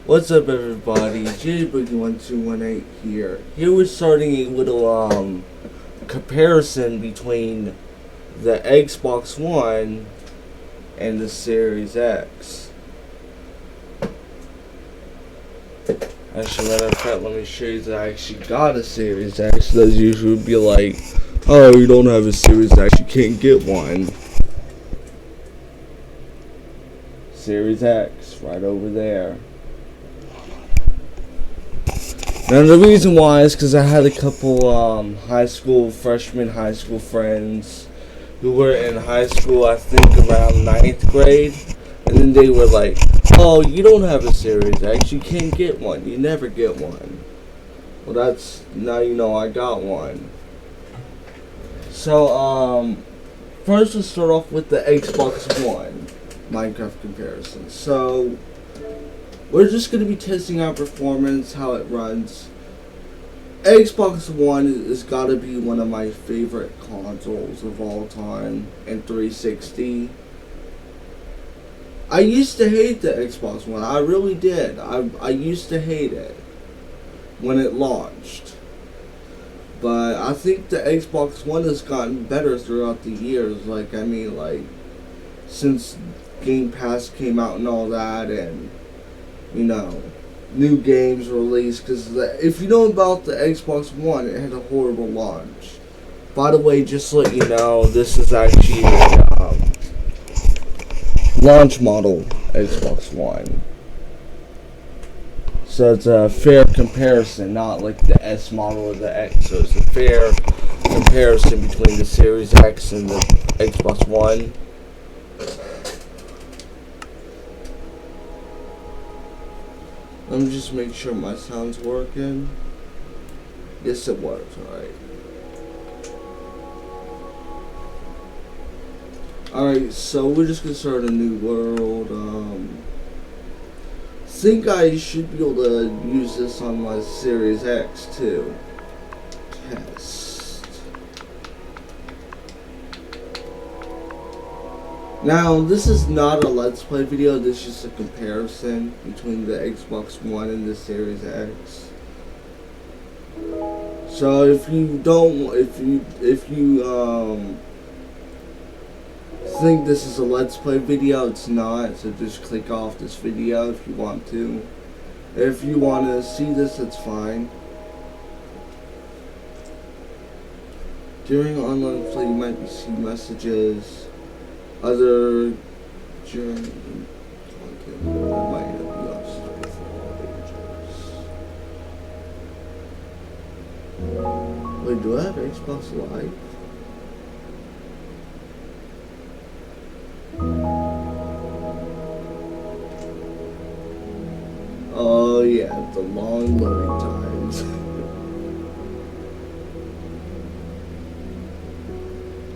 What's up, everybody? JBoogie1218 here. Here we're starting a little comparison between the Xbox One and the Series X. Actually, matter of fact, let me show you that I actually got a Series X. Those usually would be like, oh, you don't have a Series X, you can't get one. Series X, right over there. Now the reason why is because I had a couple freshman high school friends who were in high school, I think around 9th grade, and then they were like, oh, you don't have a Series X, you can't get one, you never get one. Well, that's, now you know I got one. So, first let's start off with the Xbox One Minecraft comparison. So, we're just going to be testing out performance, how it runs. Xbox One has got to be one of my favorite consoles of all time, and 360. I used to hate the Xbox One, I really did. I used to hate it when it launched. But I think the Xbox One has gotten better throughout the years. Since Game Pass came out and all that, and new games released, because if you know about the Xbox One, it had a horrible launch. By the way, just to let you know, this is actually a launch model Xbox One. So it's a fair comparison, not like the S model or the X. So it's a fair comparison between the Series X and the Xbox One. Let me just make sure my sound's working. Yes, it works. Alright, so we're just gonna start a new world. Think I should be able to use this on my Series X too. Test. Now, this is not a Let's Play video, this is just a comparison between the Xbox One and the Series X. So if you think this is a Let's Play video, it's not, so just click off this video if you want to. If you want to see this, that's fine. During online play, you might receive messages. Other journey content might have been lost before ages. Wait, do I have Xbox Live? Oh yeah, the long loading times.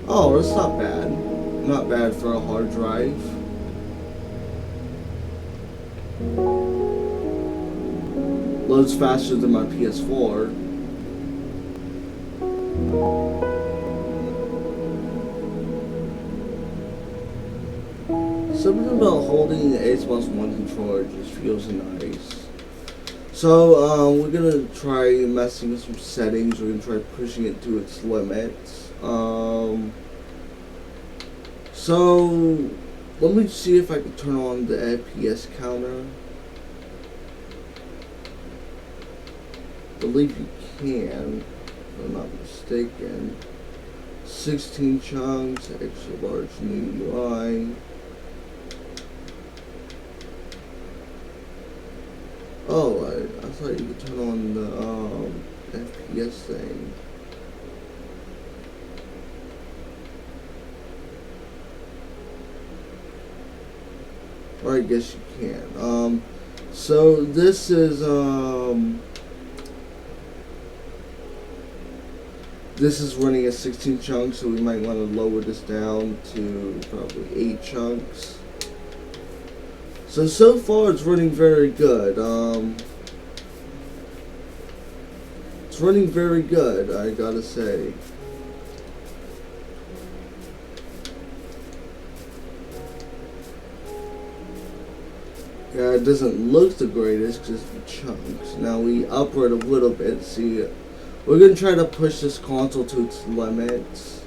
Oh, that's not bad. Not bad for a hard drive. Loads faster than my PS4. Something about holding the Xbox One controller just feels nice. So, we're gonna try messing with some settings. We're gonna try pushing it to its limits. So, let me see if I can turn on the FPS counter. I believe you can, if I'm not mistaken. 16 chunks, extra large new UI. Oh, I thought you could turn on the FPS thing. Or I guess you can. So this is running at 16 chunks, so we might want to lower this down to probably 8 chunks. So far it's running very good. It's running very good, I gotta say. It doesn't look the greatest because the chunks. Now we upward a little bit. See, we're gonna try to push this console to its limits.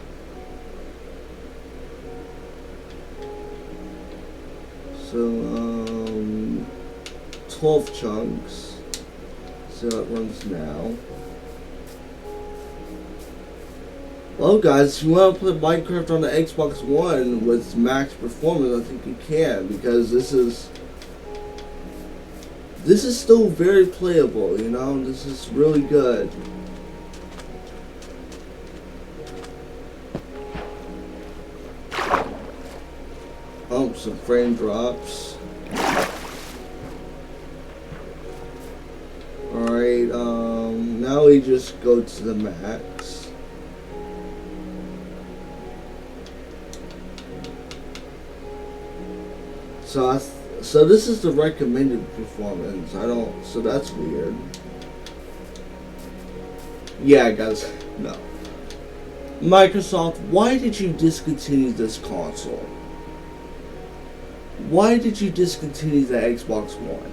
So 12 chunks. So it runs now. Well, guys, if you want to play Minecraft on the Xbox One with max performance, I think you can, because this is still very playable, you know? This is really good. Oh, some frame drops. Alright, now we just go to the max. So this is the recommended performance. So that's weird. Yeah, guys, no. Microsoft, why did you discontinue this console? Why did you discontinue the Xbox One?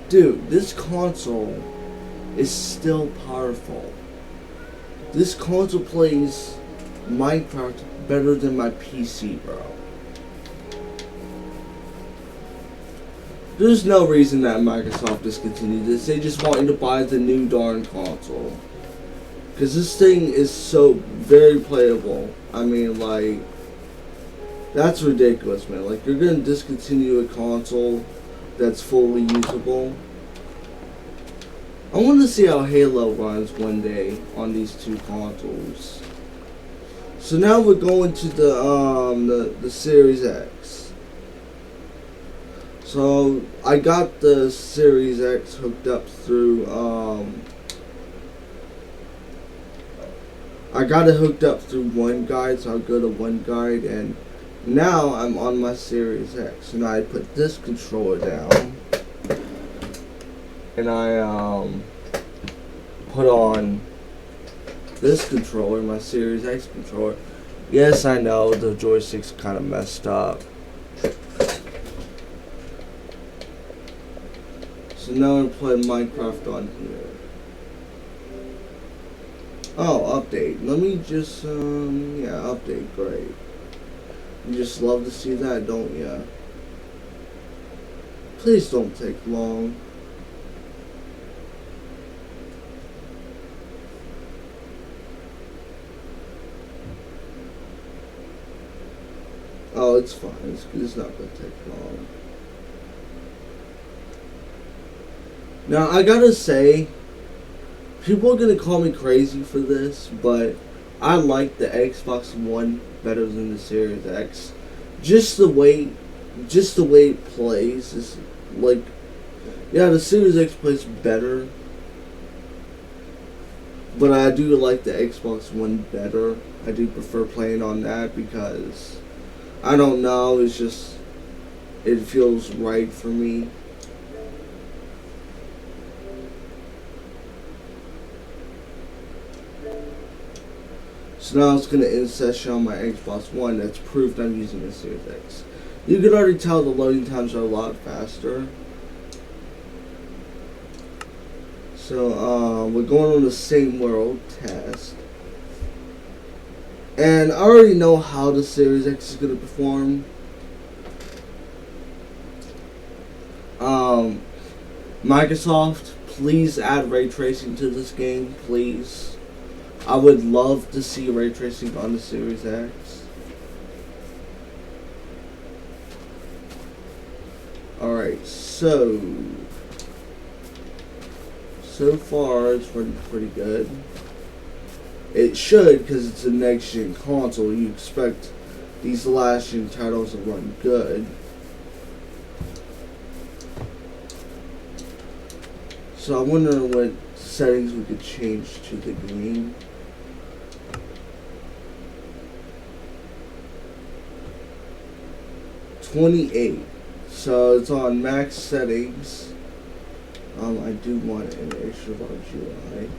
Dude, this console is still powerful. This console plays Minecraft better than my PC, bro. There's no reason that Microsoft discontinued this. They just want you to buy the new darn console. Because this thing is so very playable. I mean, like, that's ridiculous, man. Like, you're going to discontinue a console that's fully usable. I want to see how Halo runs one day on these two consoles. So now we're going to the Series X. So I got the Series X hooked up through I got it hooked up through OneGuide, so I'll go to OneGuide, and now I'm on my Series X. And I put this controller down, and I put on this controller, my Series X controller. Yes, I know the joystick's kind of messed up. So now I'm playing Minecraft on here. Oh, update. Let me just, yeah, update, great. You just love to see that, don't ya? Please don't take long. Oh, it's fine. It's not going to take long. Now, I gotta say, people are gonna call me crazy for this, but I like the Xbox One better than the Series X. Just the way it plays is like, yeah, the Series X plays better, but I do like the Xbox One better. I do prefer playing on that because, I don't know, it's just, it feels right for me. So now it's going to end session on my Xbox One. That's proof I'm using the Series X. You can already tell the loading times are a lot faster. So we're going on the same world test. And I already know how the Series X is going to perform. Microsoft, please add ray tracing to this game, please. I would love to see ray tracing on the Series X. Alright, so far it's running pretty good. It should, because it's a next gen console. You expect these last gen titles to run good. So I wonder what settings we could change to the game. $28. So it's on max settings. I do want an extra large UI.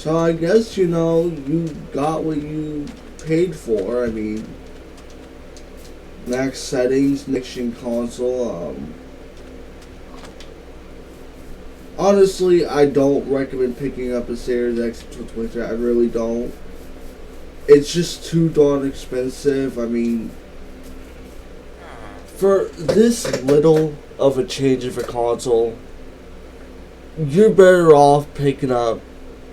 So I guess, you got what you paid for. I mean, max settings, next gen console. Honestly, I don't recommend picking up a Series X until 23. I really don't. It's just too darn expensive. I mean, for this little of a change of a console, you're better off picking up,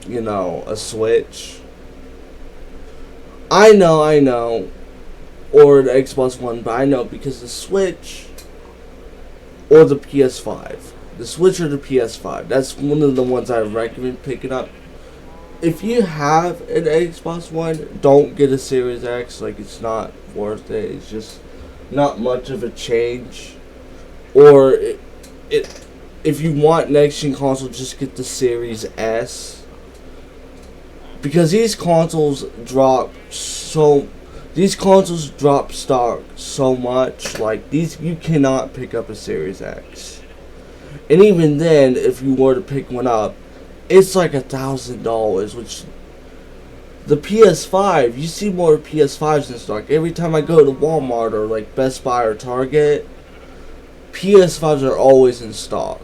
a Switch. I know, or the Xbox One, but I know because the Switch or the PS5. The Switch or the PS5. That's one of the ones I recommend picking up. If you have an Xbox One, don't get a Series X. Like, it's not worth it. It's just not much of a change. Or, if you want next-gen console, just get the Series S. Because these consoles drop stock so much. Like, you cannot pick up a Series X. And even then, if you were to pick one up, it's like $1,000, which the PS5, you see more PS5s in stock. Every time I go to Walmart or like Best Buy or Target, PS5s are always in stock.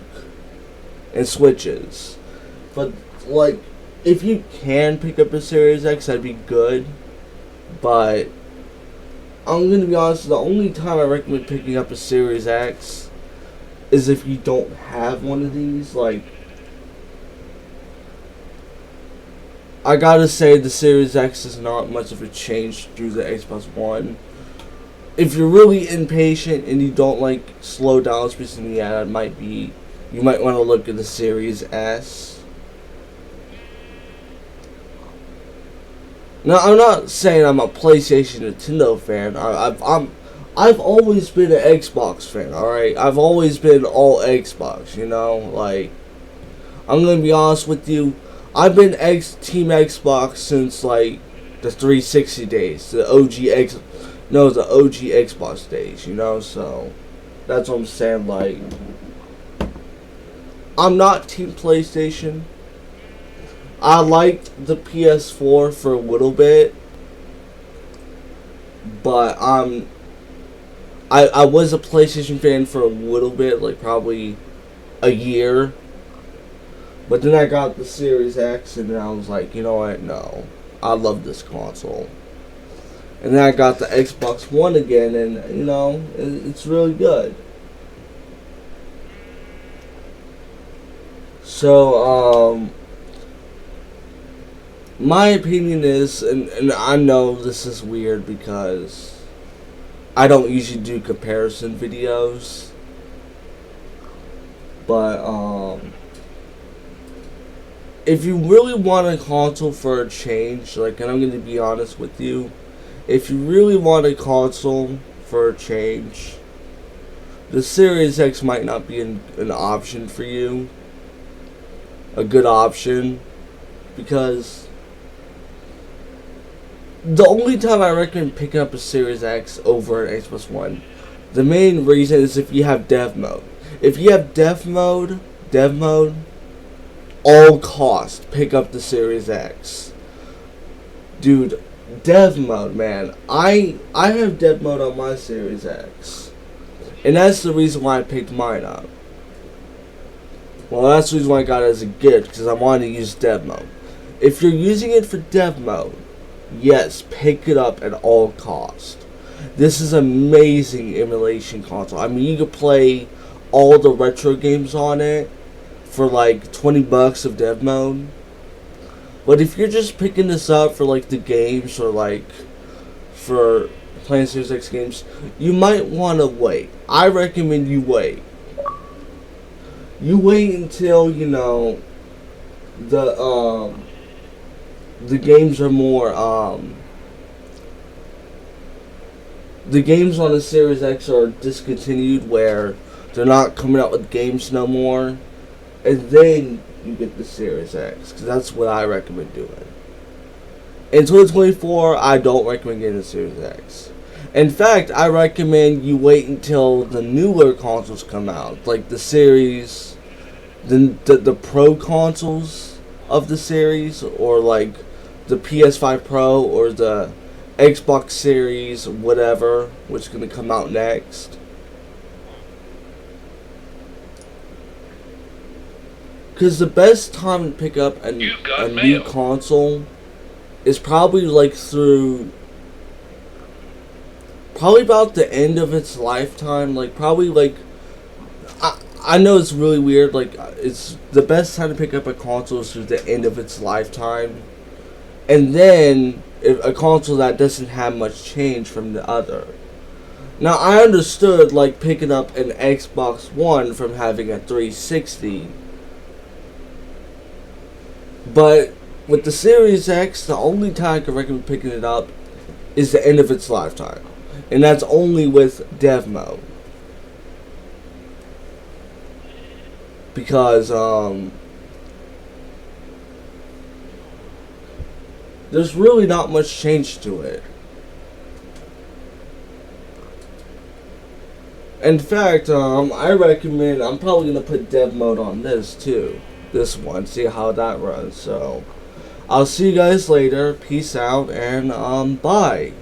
And Switches. But like, if you can pick up a Series X, that'd be good. But I'm gonna be honest, the only time I recommend picking up a Series X is if you don't have one of these. Like, I gotta say, the Series X is not much of a change through the Xbox One. If you're really impatient and you don't like slow down space in the ad, you might want to look at the Series S. Now, I'm not saying I'm a PlayStation Nintendo fan. I've always been an Xbox fan, alright? I've always been all Xbox, Like, I'm gonna be honest with you. I've been Team Xbox since, like, the 360 days. The OG Xbox days, So, that's what I'm saying, like. I'm not Team PlayStation. I liked the PS4 for a little bit. But, I was a PlayStation fan for a little bit, like probably a year. But then I got the Series X, and then I was like, you know what, no. I love this console. And then I got the Xbox One again, and, it's really good. So, my opinion is, and I know this is weird because I don't usually do comparison videos, but if you really want a console for a change, like, and I'm going to be honest with you, if you really want a console for a change, the Series X might not be an option for you, a good option, because the only time I recommend picking up a Series X over an Xbox One, the main reason is if you have dev mode. If you have dev mode, all cost, pick up the Series X. Dude, dev mode, man. I have dev mode on my Series X. And that's the reason why I picked mine up. Well, that's the reason why I got it as a gift, because I wanted to use dev mode. If you're using it for dev mode, yes, pick it up at all cost. This is amazing emulation console. I mean, you could play all the retro games on it for like $20 of dev mode. But if you're just picking this up for like the games or like for playing Series X games, you might want to wait. I recommend you wait. You wait until, the games are more, the games on the Series X are discontinued, where they're not coming out with games no more, and then you get the Series X, because that's what I recommend doing. In 2024, I don't recommend getting the Series X. In fact, I recommend you wait until the newer consoles come out, like the Series, the Pro consoles. of the series, or like the PS5 Pro or the Xbox Series, whatever, which is going to come out next. Because the best time to pick up a new console is probably like through, probably about the end of its lifetime. Like probably like, I know it's really weird, like it's the best time to pick up a console is through the end of its lifetime. And then if a console that doesn't have much change from the other. Now I understood like picking up an Xbox One from having a 360. But with the Series X, the only time I can recommend picking it up is the end of its lifetime. And that's only with dev mode. Because, there's really not much change to it. In fact, I recommend, I'm probably going to put dev mode on this too. This one, see how that runs. So, I'll see you guys later. Peace out and, bye.